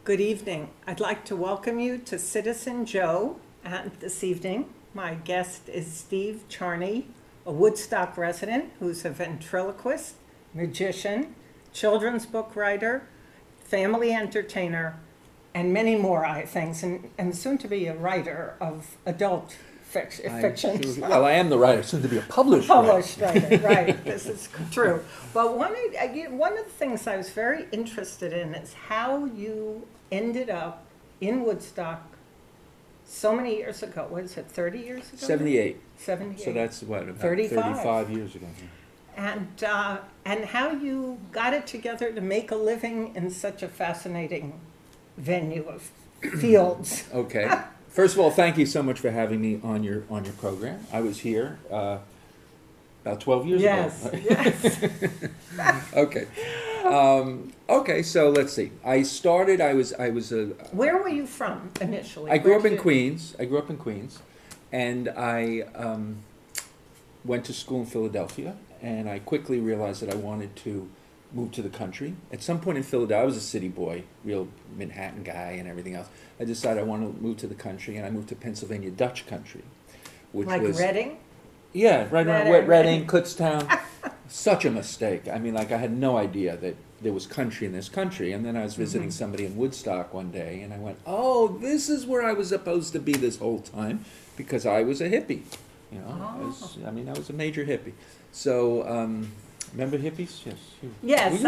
Good evening. I'd like to welcome you to Citizen Joe. And this evening, my guest is Steve Charney, a Woodstock resident who's a ventriloquist, magician, children's book writer, family entertainer, and many more things, and soon to be a writer of adult fiction. Well, I am the writer, soon to be a published writer. Right. This is true. But one of the things I was very interested in is how you ended up in Woodstock so many years ago. What is it, 30 years ago? 78. 78. So that's what, about 35 years ago. And how you got it together to make a living in such a fascinating venue of fields. Okay. First of all, thank you so much for having me on your program. I was here about 12 years ago. Yes. Okay. Okay, so let's see. I was a... Where were you from initially? I grew up in Queens, and I went to school in Philadelphia, and I quickly realized that I wanted to move to the country. At some point in Philadelphia, I was a city boy, real Manhattan guy and everything else. I decided I wanted to move to the country, and I moved to Pennsylvania Dutch country, which was... Reading? Yeah, right around Reading, Kutztown. Such a mistake. I mean, I had no idea that there was country in this country. And then I was visiting somebody in Woodstock one day, and I went, oh, this is where I was supposed to be this whole time, because I was a hippie. You know, I was a major hippie. So, remember hippies? Yes. Yes.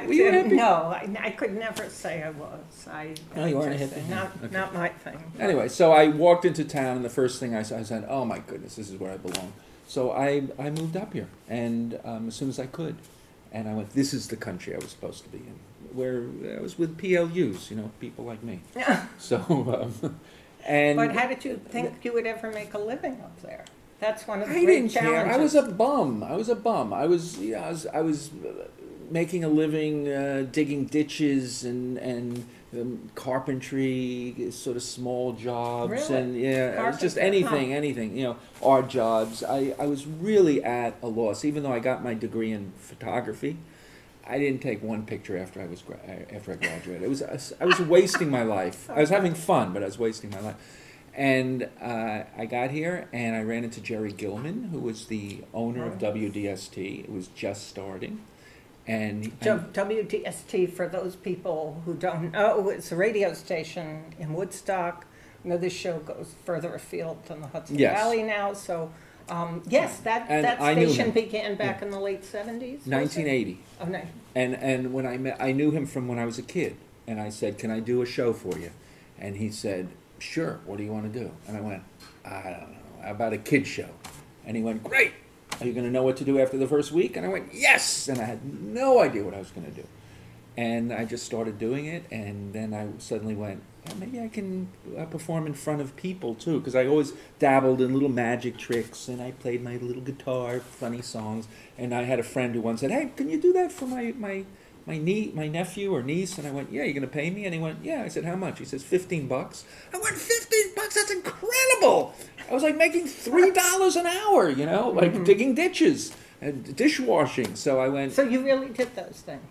Were you a hippie? No, I could never say I was. No, you weren't a hippie? Not my thing. Anyway, so I walked into town, and the first thing I saw, I said, oh my goodness, this is where I belong. So I moved up here, and as soon as I could. And I went, this is the country I was supposed to be in, where I was with PLUs, people like me. So, and... But how did you think you would ever make a living up there? That's one of the I great didn't challenges. care. I was a bum. I was making a living digging ditches and carpentry, sort of small jobs. Really? And just anything, odd jobs. I was really at a loss, even though I got my degree in photography. I didn't take one picture after I graduated. I was wasting my life. I was having fun, but I was wasting my life. And I got here, and I ran into Jerry Gilman, who was the owner of WDST. It was just starting. And WDST, for those people who don't know, it's a radio station in Woodstock. This show goes further afield than the Hudson Valley now. So, that station began back in the late 70s? 1980. Oh, no. And when I knew him from when I was a kid. And I said, can I do a show for you? And he said, sure, what do you want to do? And I went, I don't know, how about a kid show? And he went, great. Are you going to know what to do after the first week? And I went, yes! And I had no idea what I was going to do. And I just started doing it, and then I suddenly went, maybe I can perform in front of people, too, because I always dabbled in little magic tricks, and I played my little guitar, funny songs, and I had a friend who once said, hey, can you do that for my nephew or niece? And I went, yeah, you're going to pay me? And he went, yeah. I said, how much? He says, $15. I went, $15? That's incredible! I was like making $3 an hour, like digging ditches and dishwashing. So I went... So you really did those things?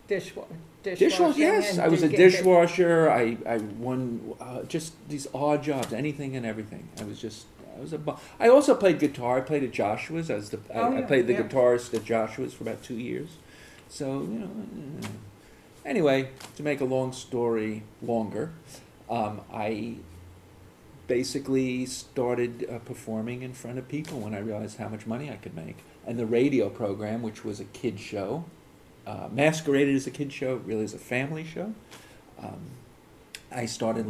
Dishwashing, yes. I was a dishwasher. I won just these odd jobs, anything and everything. I was a bum. I also played guitar. I played at Joshua's. I played the guitarist at Joshua's for about 2 years. So, anyway, to make a long story longer, I basically started performing in front of people when I realized how much money I could make. And the radio program, which was a kid show, masqueraded as a kid show, really as a family show. I started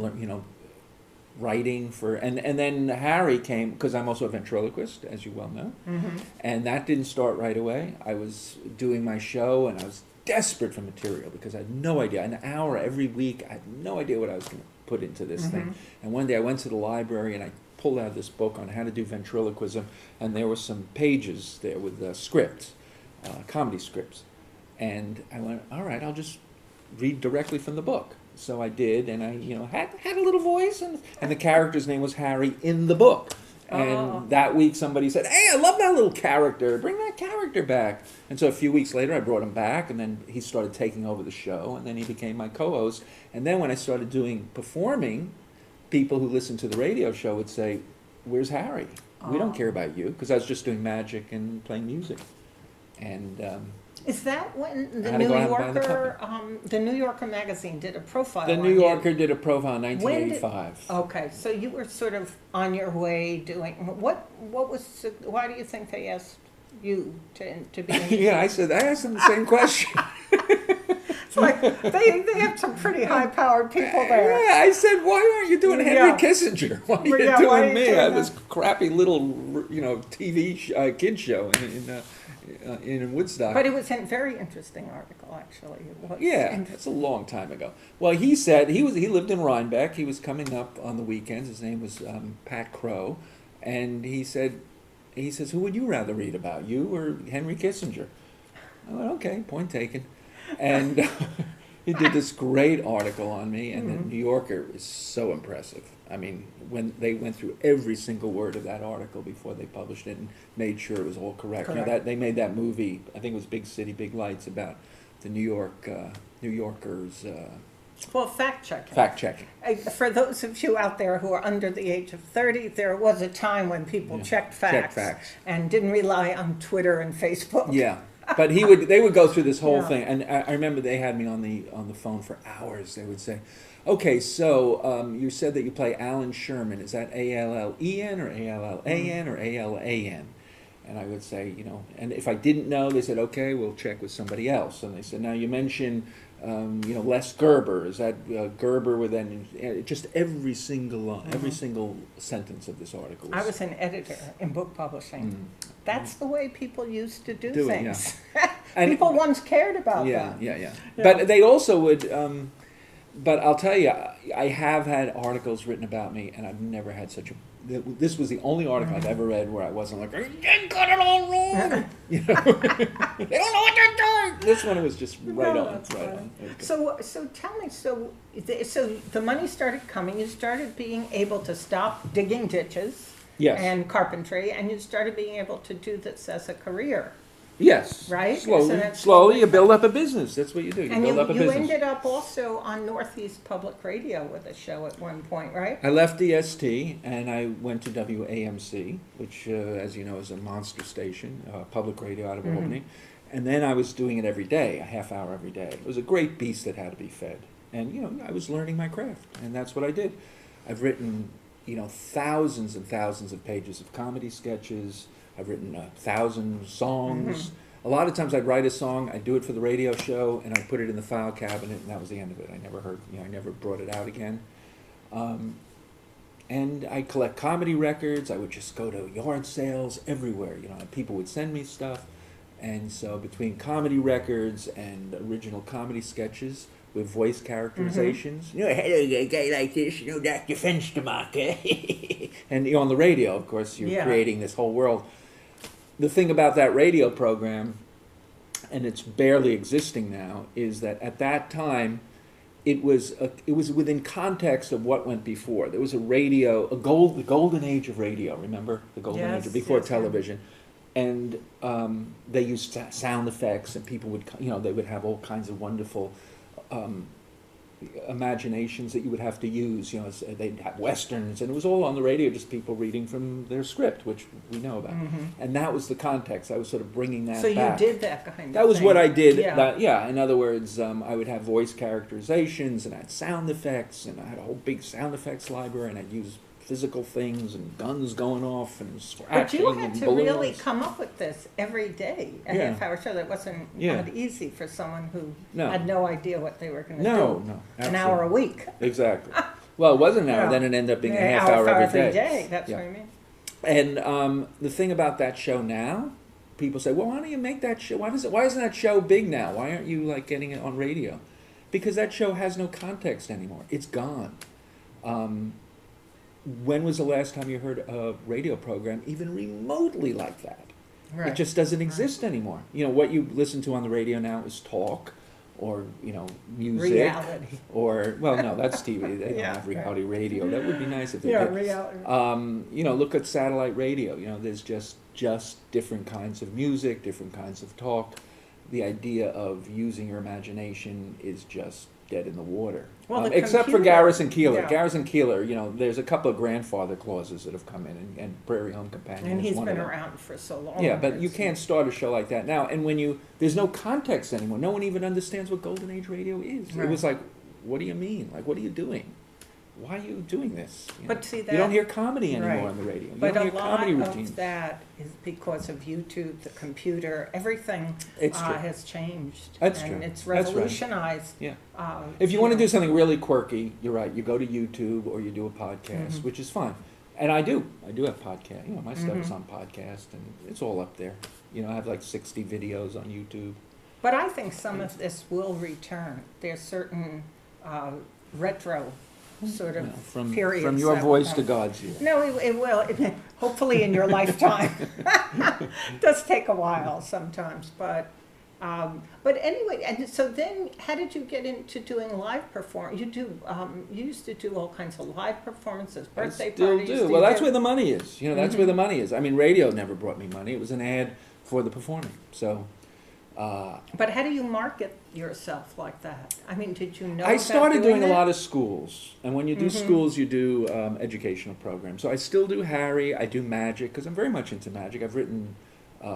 writing for, and then Harry came, because I'm also a ventriloquist, as you well know, and that didn't start right away. I was doing my show, and I was desperate for material, because I had no idea. An hour every week, I had no idea what I was going to put into this thing. And one day I went to the library, and I pulled out this book on how to do ventriloquism, and there were some pages there with scripts, comedy scripts. And I went, all right, I'll just read directly from the book. So I did, and I had a little voice, and the character's name was Harry in the book. And that week somebody said, hey, I love that little character. Bring that character back. And so a few weeks later I brought him back, and then he started taking over the show, and then he became my co-host. And then when I started performing, people who listened to the radio show would say, where's Harry? We don't care about you, because I was just doing magic and playing music. And is that when the New Yorker, the New Yorker magazine did a profile? The New Yorker did a profile in 1985. Okay, so you were sort of on your way doing what was? Why do you think they asked you to be? Yeah, I asked them the same question. It's like they have some pretty high-powered people there. Yeah, I said, why aren't you doing Henry Kissinger? Why are you doing me? I was crappy little, TV kid show in Woodstock. But it was a very interesting article, actually. That's a long time ago. Well, he said he lived in Rhinebeck. He was coming up on the weekends. His name was Pat Crow, and he says, who would you rather read about, you or Henry Kissinger? I went, okay, point taken. And he did this great article on me, and the New Yorker is so impressive. I mean, when they went through every single word of that article before they published it and made sure it was all correct. You know, that they made that movie, I think it was Big City, Big Lights, about the New Yorkers. Well, fact-checking. Fact-checking. For those of you out there who are under the age of 30, there was a time when people checked facts and didn't rely on Twitter and Facebook. Yeah. But they would go through this whole thing, and I remember they had me on the phone for hours. They would say, okay, so you said that you play Alan Sherman. Is that A-L-L-E-N or A-L-L-A-N or A-L-A-N? And I would say, and if I didn't know, they said, okay, we'll check with somebody else. And they said, now you mentioned, Les Gerber. Is that Gerber with an, just every single sentence of this article. I was an editor in book publishing. That's the way people used to do things. Yeah. People once cared about that. Yeah. But they also would, but I'll tell you, I have had articles written about me, and I've never had such a, this was the only article I've ever read where I wasn't like, you got it all wrong. They don't know what they're doing. This one was just right on. Okay. So tell me, so the money started coming. You started being able to stop digging ditches. Yes. And carpentry, and you started being able to do this as a career. Yes. Right? Slowly you build up a business. That's what you do. You build up a business. And you ended up also on Northeast Public Radio with a show at one point, right? I left DST and I went to WAMC, which, as you know, is a monster station, public radio out of Albany. And then I was doing it every day, a half hour every day. It was a great beast that had to be fed. And, I was learning my craft, and that's what I did. I've written thousands and thousands of pages of comedy sketches. I've written 1,000 songs. A lot of times I'd write a song, I'd do it for the radio show, and I'd put it in the file cabinet, and that was the end of it. I never brought it out again. And I collect comedy records. I would just go to yard sales everywhere. People would send me stuff. And so between comedy records and original comedy sketches, with voice characterizations. Hello, a guy like this, Dr. Fenstermacher. And on the radio, of course, you're creating this whole world. The thing about that radio program, and it's barely existing now, is that at that time, it was within context of what went before. There was the golden age of radio, remember? The golden age before television. And they used sound effects, and people would, they would have all kinds of wonderful imaginations that you would have to use. They'd have westerns, and it was all on the radio, just people reading from their script, which we know about. And that was the context. I was sort of bringing that back. So you did that kind of thing. That was what I did. In other words, I would have voice characterizations, and I had sound effects, and I had a whole big sound effects library, and I'd use physical things and guns going off and scratching. But you had to really come up with this every day, a half-hour show. That wasn't not easy for someone who had no idea what they were going to do. No, an hour a week. Exactly. Well, it wasn't an hour. Then it ended up being a half hour every day. That's what I mean. And the thing about that show now, people say, "Well, why don't you make that show? Why isn't that show big now? Why aren't you getting it on radio?" Because that show has no context anymore. It's gone. When was the last time you heard a radio program even remotely like that? Right. It just doesn't exist anymore. What you listen to on the radio now is talk, or music, reality. or well, no, that's TV. They don't Yeah, have reality radio. That would be nice if they Yeah, did. reality. Look at satellite radio. There's just different kinds of music, different kinds of talk. The idea of using your imagination is just dead in the water. Well, except for computer- Garrison Keillor. yeah. Garrison Keillor, there's a couple of grandfather clauses that have come in, and Prairie Home Companion And is he's one been of them. around for so long. Yeah, but you It's- can't start a show like that now. And there's no context anymore. No one even understands what Golden Age radio is. Right. It was like, what do you mean? Like, what are you doing? Why are you doing this? But see, you don't that- hear comedy anymore right. on the radio. You But don't a hear lot comedy routines. of that is because of YouTube, the computer, everything It's true. has changed. That's and true. it's That's right. revolutionized. Yeah. If you want to do something really quirky, you're right. You go to YouTube or you do a podcast, Mhm. which is fine. And I do have podcast. My stuff is Mhm. on podcast, and it's all up there. I have like 60 videos on YouTube. But I think some of this will return. There's certain retro sort of From periods. your that voice will to come. God's ear. No, it will. Hopefully in your lifetime. It does take a while sometimes, but anyway. And so then, how did you get into doing live performance? You used to do all kinds of live performances, birthday I still parties. do. Well, that's where the money is. That's where the money is. I mean, radio never brought me money. It was an ad for the performing. So. But how do you market yourself like that? I mean, did you know? I started about doing a that? lot of schools, and when you do schools, you do educational programs. So I still do Harry. I do magic because I'm very much into magic. I've written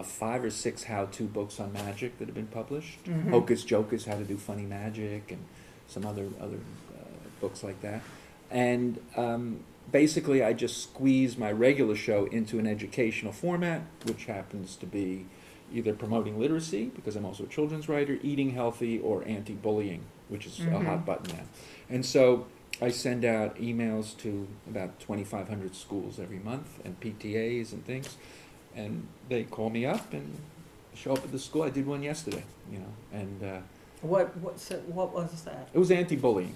5 or 6 how-to books on magic that have been published. Hocus Jocus, How to Do Funny Magic, and some other books like that. And basically, I just squeeze my regular show into an educational format, which happens to be either promoting literacy, because I'm also a children's writer, eating healthy, or anti-bullying, which is a hot button now. And so I send out emails to about 2,500 schools every month, and PTAs and things, and they call me up and show up at the school. I did one yesterday, and What was that? it was anti-bullying.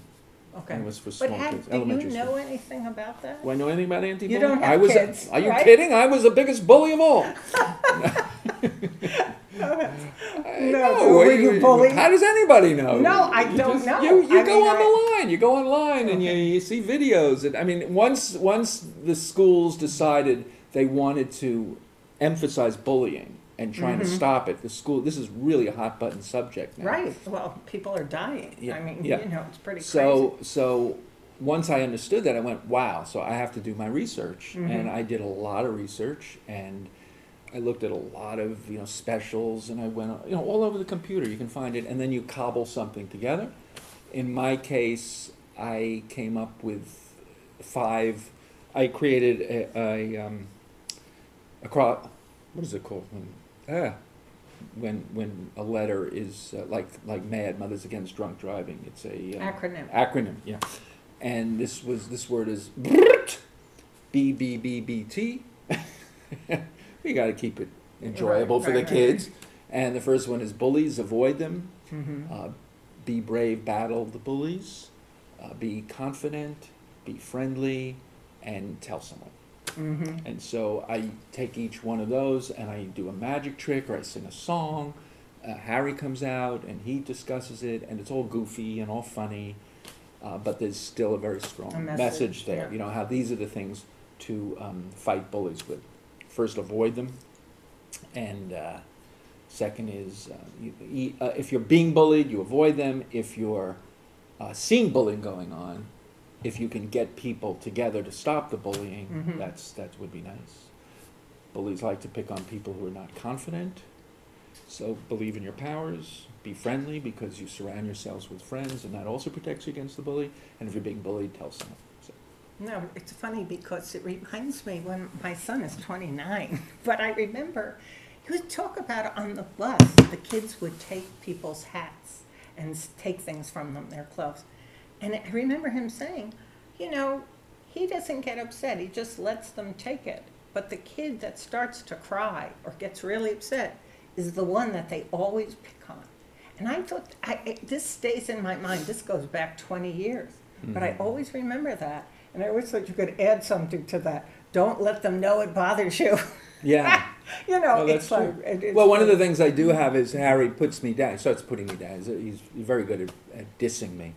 Okay. And it was for But small kids, do you elementary know school. anything about that? Do I know anything about anti-bullying? You don't have I was. kids, Are you right? kidding? I was the biggest bully of all. No, were you bullied? How does anybody know? No, I don't know. You I go mean, on the line. You go online and you see videos. And I mean, once the schools decided they wanted to emphasize bullying and trying to stop it, this is really a hot button subject now. Right. Well, people are dying. Yeah, I mean, yeah. it's pretty crazy. So once I understood that, I went, wow. So I have to do my research, and I did a lot of research, and I looked at a lot of specials, and I went all over the computer. You can find it, and then you cobble something together. In my case, I came up with 5. I created what is it called? When a letter is like MAD, Mothers Against Drunk Driving. It's a acronym. Yeah, and this word is BBBBT. You got to keep it enjoyable for the kids. And the first one is bullies, avoid them. Be brave, battle the bullies. Be confident, be friendly, and tell someone. And so I take each one of those and I do a magic trick, or I sing a song. Harry comes out and he discusses it, and it's all goofy and all funny, but there's still a very strong message there. Yeah. How these are the things to fight bullies with. First, avoid them, and second is if you're being bullied, you avoid them. If you're seeing bullying going on, if you can get people together to stop the bullying, that would be nice. Bullies like to pick on people who are not confident, so believe in your powers. Be friendly, because you surround yourselves with friends, and that also protects you against the bully. And if you're being bullied, tell someone. So. No, it's funny because it reminds me when my son is 29, but I remember he would talk about it on the bus. The kids would take people's hats and take things from them, their clothes. And I remember him saying, he doesn't get upset. He just lets them take it. But the kid that starts to cry or gets really upset is the one that they always pick on. And I thought, this stays in my mind. This goes back 20 years. But I always remember that. And I always thought you could add something to that. Don't let them know it bothers you. Yeah. You know, Well, that's it's like, true. it's Well, one of the like- things I do have is Harry puts me down. He starts putting me down. He's very good at dissing me.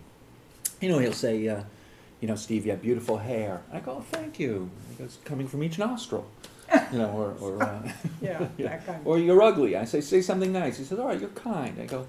You know, he'll say, you know, Steve, you have beautiful hair. I go, oh, thank you. He goes, coming from each nostril. You know, yeah, that kind of. or you're ugly. I say something nice. He says, all right, you're kind. I go,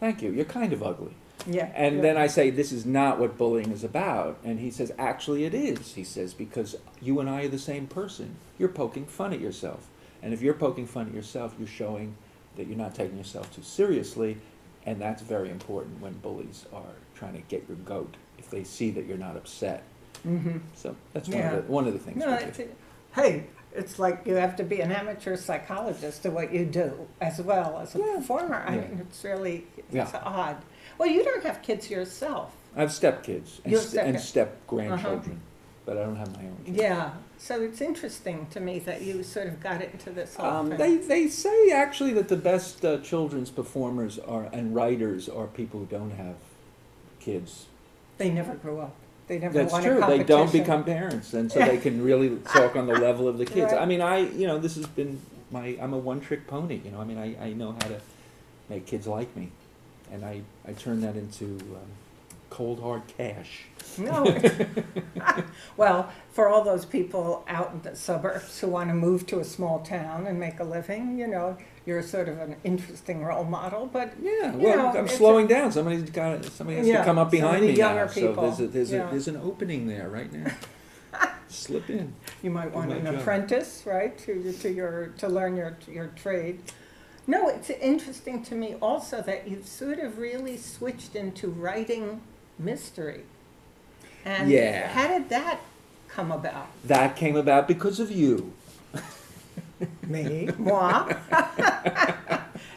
thank you. You're kind of ugly. Yeah. And yeah. then I say, this is not what bullying is about. And he says, actually it is. He says, because you and I are the same person. You're poking fun at yourself. And if you're poking fun at yourself, you're showing that you're not taking yourself too seriously. And that's very important when bullies are trying to get your goat, if they see that you're not upset. Mm-hmm. So that's Yeah. one of the things No, we do. hey, it's like you have to be an amateur psychologist to what you do as well as a Yeah. performer. I Yeah. mean, it's really Yeah. odd. Well, you don't have kids yourself. I have stepkids You have and stepkids. step-grandchildren, but I don't have my own kids. Yeah. So it's interesting to me that you sort of got into this whole thing. They say actually that the best children's performers and writers are people who don't have kids. They never grew up. They never That's won a true. They competition. don't become parents, and so they can really talk on the level of the kids. Right. I mean, this has been I'm a one-trick pony. You know, I mean, I know how to make kids like me, and I turn that into cold hard cash. No. Well, for all those people out in the suburbs who want to move to a small town and make a living, you know, you're sort of an interesting role model. But Yeah, you well, know, I'm it's slowing down. Somebody has Yeah, to come up some of behind the me younger now. people, So yeah. there's an opening there right now. Slip in. You might want my an job. apprentice, right, to learn your trade. No, it's interesting to me also that you've sort of really switched into writing mystery. And Yeah. how did that come about? That came about because of you. Me? Moi?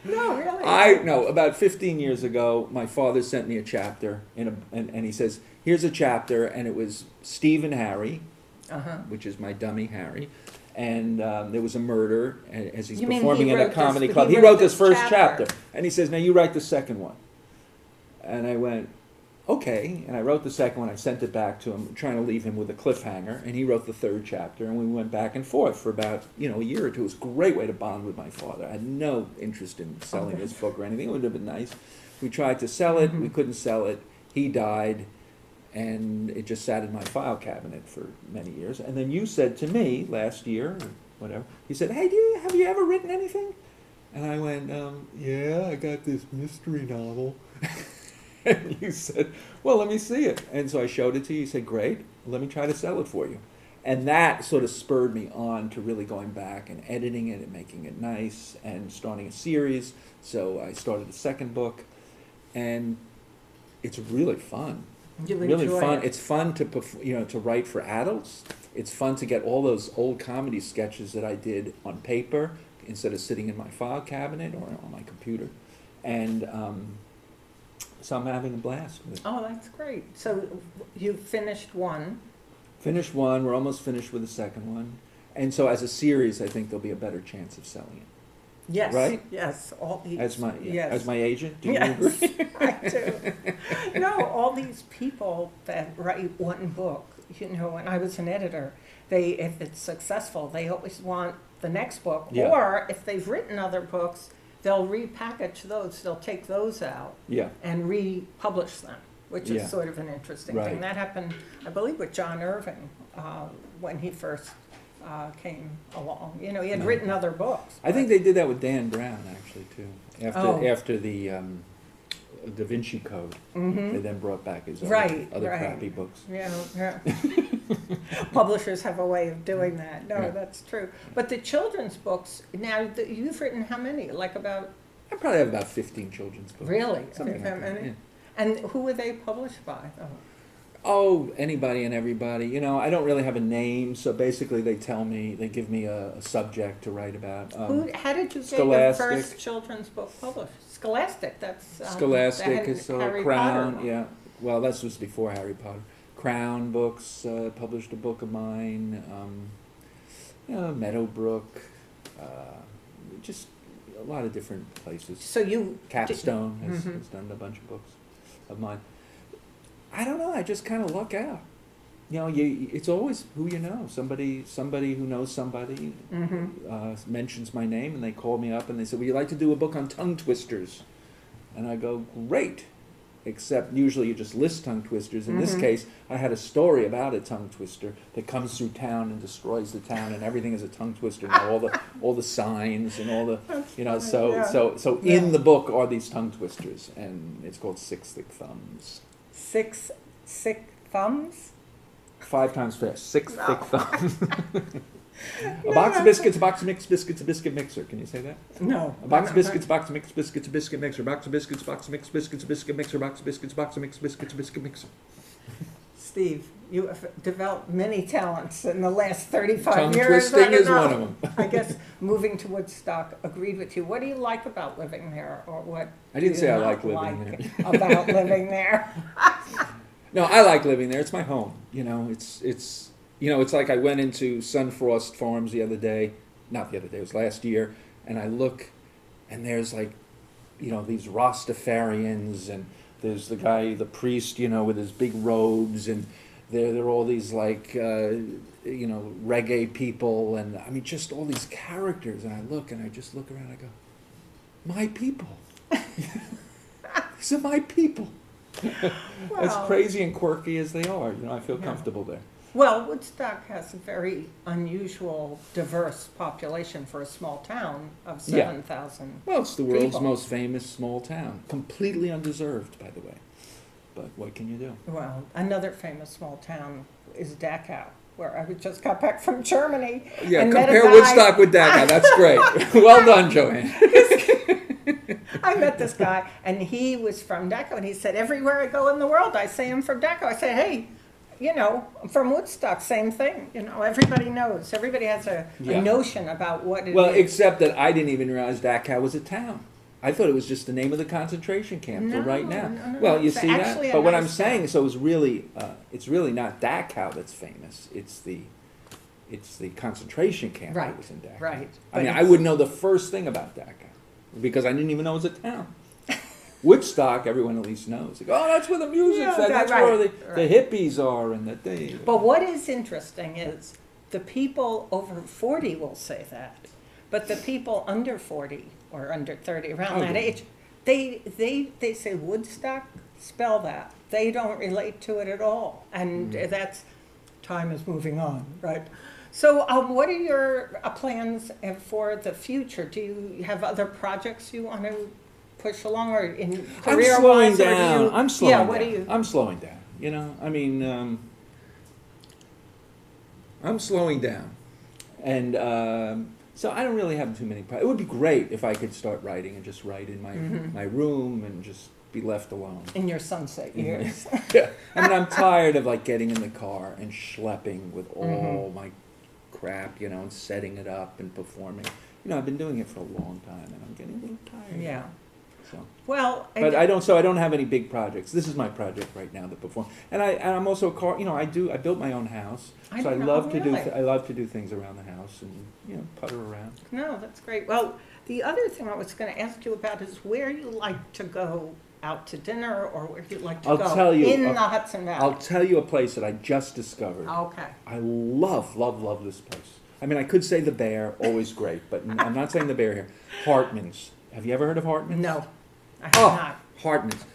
No, really. No, about 15 years ago, my father sent me a chapter, and he says, here's a chapter, and it was Steve and Harry, Uh-huh. which is my dummy Harry, and there was a murder as he's You mean performing he in a wrote comedy this- club. he He wrote wrote this this first chapter. chapter, and he says, now you write the second one. And I went, okay, and I wrote the second one. I sent it back to him, trying to leave him with a cliffhanger, and he wrote the third chapter, and we went back and forth for about a year or two. It was a great way to bond with my father. I had no interest in selling this book or anything. It would have been nice. We tried to sell it. We couldn't sell it. He died, and it just sat in my file cabinet for many years. And then you said to me last year, or whatever, you said, hey, have you ever written anything? And I went, yeah, I got this mystery novel. And you said, well, let me see it. And so I showed it to you. You said, great, let me try to sell it for you. And that sort of spurred me on to really going back and editing it and making it nice and starting a series. So I started a second book, and it's really fun. You Really enjoy fun. it. It's fun to write for adults. It's fun to get all those old comedy sketches that I did on paper instead of sitting in my file cabinet or on my computer. And so I'm having a blast with it. Oh, that's great. So you finished one. Finished one. We're almost finished with the second one. And so as a series, I think there'll be a better chance of selling it. Yes. Right? Yes. All these. As yes. my agent, do you Yes, agree? I do. No, all these people that write one book, when I was an editor, if it's successful, they always want the next book. Yeah. Or if they've written other books, they'll repackage those, they'll take those out Yeah. and republish them, which Yeah. is sort of an interesting Right. thing. That happened, I believe, with John Irving when he first came along. He had No. written other books. I think they did that with Dan Brown, actually, too. Oh. After the Da Vinci Code, they then brought back his Right, other right. crappy books. Yeah. Publishers have a way of doing that. No, Yeah. that's true. But the children's books, now, you've written how many? Like about, I probably have about 15 children's books. really? Something That like that, many? yeah. And who were they published by? Oh. Oh, anybody and everybody. I don't really have a name, so basically they give me a subject to write about. How did you get your Scholastic. first children's book published? Scholastic, that's... Scholastic the is Harry Crown, Potter one. yeah. Well, this was before Harry Potter. Crown Books published a book of mine. Meadowbrook, just a lot of different places. So you... Capstone has Mhm. done a bunch of books of mine. I don't know. I just kind of luck out. you know, it's always who you know. Somebody who knows somebody mentions my name, and they call me up and they say, "Would you like to do a book on tongue twisters?" And I go, "Great." Except usually you just list tongue twisters. In this case, I had a story about a tongue twister that comes through town and destroys the town, and everything is a tongue twister. And all the signs and all the, you know. So in the book are these tongue twisters, and it's called Six Thick Thumbs. Six thick thumbs. 5 times fast. Six thick thumbs. A box of biscuits, a box of mixed biscuits, a biscuit mixer. Can you say that? No. A box of biscuits, a box of mixed biscuits, a biscuit mixer. A box of biscuits, a box of mixed biscuits, a biscuit mixer. A box of biscuits, a box of mixed biscuits, a biscuit mixer. Steve, you have developed many talents in the last 35 Tongue years. twisting is one of them. I guess moving to Woodstock, agreed with you. What do you like about living there, or what? I didn't say I like living there. About living there. No, I like living there. It's my home. You know, it's. You know, it's like I went into Sunfrost Farms the other day, not the other day, it was last year, and I look, and there's like, you know, these Rastafarians, and there's the guy, the priest, you know, with his big robes, and there are all these like, you know, reggae people, and I mean, just all these characters, and I just look around, and I go, my people. These are my people. Well, as crazy and quirky as they are, you know, I feel comfortable there. Well, Woodstock has a very unusual, diverse population for a small town of 7,000. Well, it's the world's people. most famous small town. Completely undeserved, by the way. But what can you do? Well, another famous small town is Dachau, where I just got back from Germany. Yeah, and met a compare guy. Woodstock with Dachau. That's great. Well done, Joanne. I met this guy, and he was from Dachau, and he said, everywhere I go in the world, I say I'm from Dachau. I said, hey, you know, I'm from Woodstock, same thing. You know, everybody knows. Everybody has a notion about what it is. Well, except that I didn't even realize Dachau was a town. I thought it was just the name of the concentration camp for right now. No, well, you it's see that? actually a But what nice I'm saying, town. so it's really not Dachau that's famous. It's the concentration camp that was in Dachau. Right. I mean, I wouldn't know the first thing about Dachau because I didn't even know it was a town. Woodstock, everyone at least knows. Like, oh, that's where the music's at. That's where the hippies are, and that they. But what is interesting is the people over 40 will say that, but the people under 40 or under 30, around that age, they say Woodstock, spell that. They don't relate to it at all, and that's time is moving on, right? So, what are your plans for the future? Do you have other projects you want to push along, or in career-wise? I'm slowing down. I'm slowing down. What do you? I'm slowing down. You know, I mean, I'm slowing down, and so I don't really have too many. It would be great if I could start writing and just write in my room and just be left alone. In your sunset years. Yeah, I mean, I'm tired of like getting in the car and schlepping with all my crap, you know, and setting it up and performing. You know, I've been doing it for a long time, and I'm getting a little tired. Yeah. So. Well, But I don't have any big projects. This is my project right now to perform, and I'm also a you know, I built my own house, so I love to do things around the house and, you know, putter around. No, that's great. Well, the other thing I was going to ask you about is where you like to go out to dinner, or where you like to go in the Hudson Valley. I'll tell you a place that I just discovered. Okay. I love this place. I mean, I could say the Bear, always great, but I'm not saying the Bear here. Hartman's. Have you ever heard of Hartman's? No, I have not. Hartman's.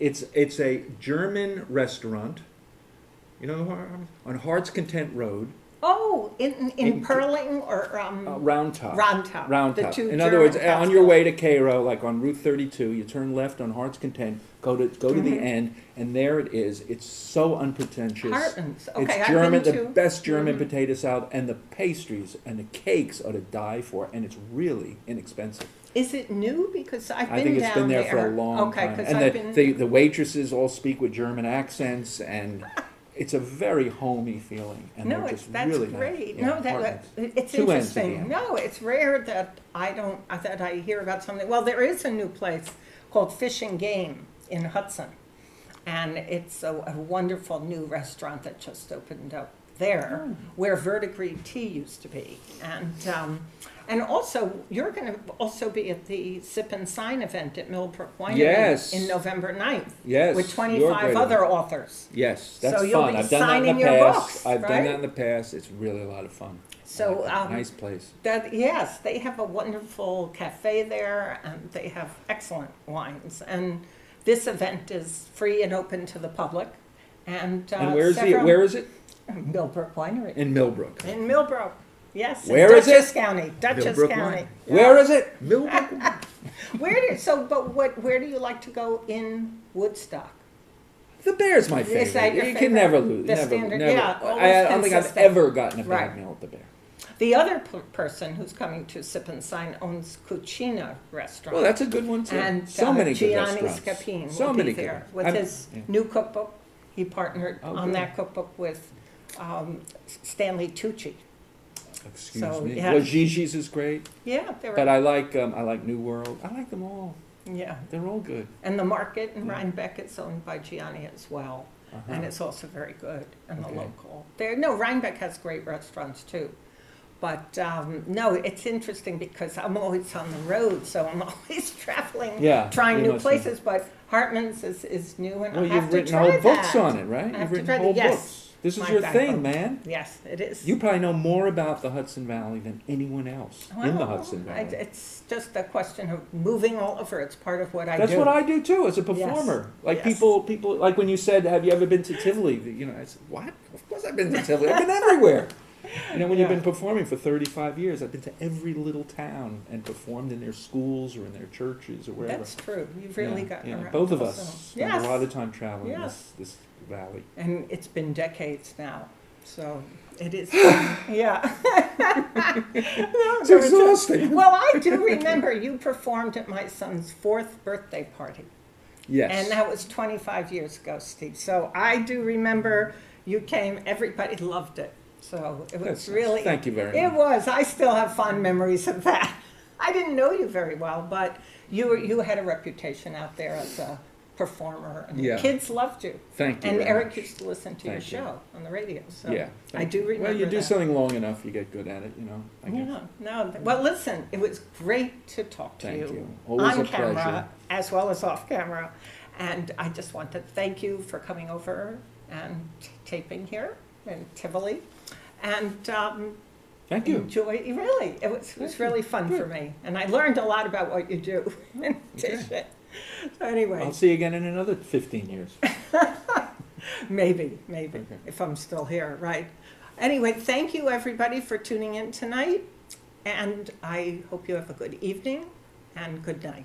It's a German restaurant, you know, on Heart's Content Road. Oh, in Perling or Round Top. In other words, on your way to Cairo, like on Route 32, you turn left on Heart's Content, go to the end, and there it is. It's so unpretentious. Hartman's. Okay, it's German, the best German potato salad, and the pastries and the cakes are to die for, and it's really inexpensive. Is it new? Because I've been down there. I think it's been there for a long time. Okay, and the waitresses all speak with German accents, and it's a very homey feeling. And that's really great. Nice. No, it's interesting. No, it's rare that I hear about something. Well, there is a new place called Fish and Game in Hudson, and it's a wonderful new restaurant that just opened up there, where Verdigris Tea used to be. And also, you're going to also be at the Sip and Sign event at Millbrook Winery Yes. in November 9th. Yes, With you're 25 great. other authors. Yes, that's So you'll fun. be I've done that in signing the your past. books, I've done right? that in the past. It's really a lot of fun. So, I like it. Nice place. Yes, they have a wonderful cafe there, and they have excellent wines. And this event is free and open to the public. And where is it? Millbrook Winery. In Millbrook. In Millbrook, yes. in Where is it? Dutchess County, Dutchess Millbrook County. Wine. Yeah. Where is it? Millbrook. Where do you like to go in Woodstock? The Bear's my Is favorite. that your You favorite? can never lose. The Never, standard- never. yeah, always I don't think I've consistent. ever gotten a bad Right. meal at the Bear. The other person who's coming to Sip and Sign owns Cucina Restaurant. Well, that's a good one too. And So many good Gianni restaurants. Scapin So will many be good there ones. with I'm- his yeah. new cookbook. He partnered Oh, on good. that cookbook with Stanley Tucci. Excuse So, me. yeah. Well, Gigi's is great, Yeah, they were. but I like New World. I like them all. Yeah, They're all good. and the market in Yeah. Rhinebeck is owned by Gianni as well, Uh-huh. and it's also very good and the Okay. local. Rhinebeck has great restaurants too. But no, it's interesting because I'm always on the road, so I'm always traveling, Yeah, trying you new must be. places. But Hartman's is new, and Well, I have you've to written try whole books that. on it, right? I You've have to written try that. whole Yes. books. This is My your backbone. thing, man. Yes, it is. You probably know more about the Hudson Valley than anyone else in the Well, Hudson Valley. It's just a question of moving all over. It's part of what I That's do. what I do too as a performer. Like Yes. people like when you said, "Have you ever been to Tivoli?" You know, I said, "What? Of course I've been to Tivoli. I've been everywhere." You know, when you've Yeah. been performing for 35 years, I've been to every little town and performed in their schools or in their churches or wherever. That's true. You've really Yeah, gotten yeah. around. Both of also. us spend Yes. a lot of time traveling Yes. this valley. And it's been decades now, so it is. Yeah. It's exhausting. Well, I do remember you performed at my son's 4th birthday party. Yes. And that was 25 years ago, Steve. So I do remember you came, everybody loved it. So it was That's nice. really. Thank you very It much. was. I still have fond memories of that. I didn't know you very well, but you had a reputation out there as a performer. And Yeah. kids loved you. Thank you. And very Eric much. used to listen to your Thank you. show on the radio. So Yeah. I do remember Well, you do that. something long enough, you get good at it, you know. I guess. Yeah, no. Well, listen, it was great to talk to Thank you, you. Always on a camera pleasure. as well as off camera. And I just want to thank you for coming over and taping here in Tivoli. And Thank you. really, it was really fun for me. And I learned a lot about what you do in addition. So anyway, I'll see you again in another 15 years. maybe, Okay. if I'm still here, right? Anyway, thank you everybody for tuning in tonight. And I hope you have a good evening and good night.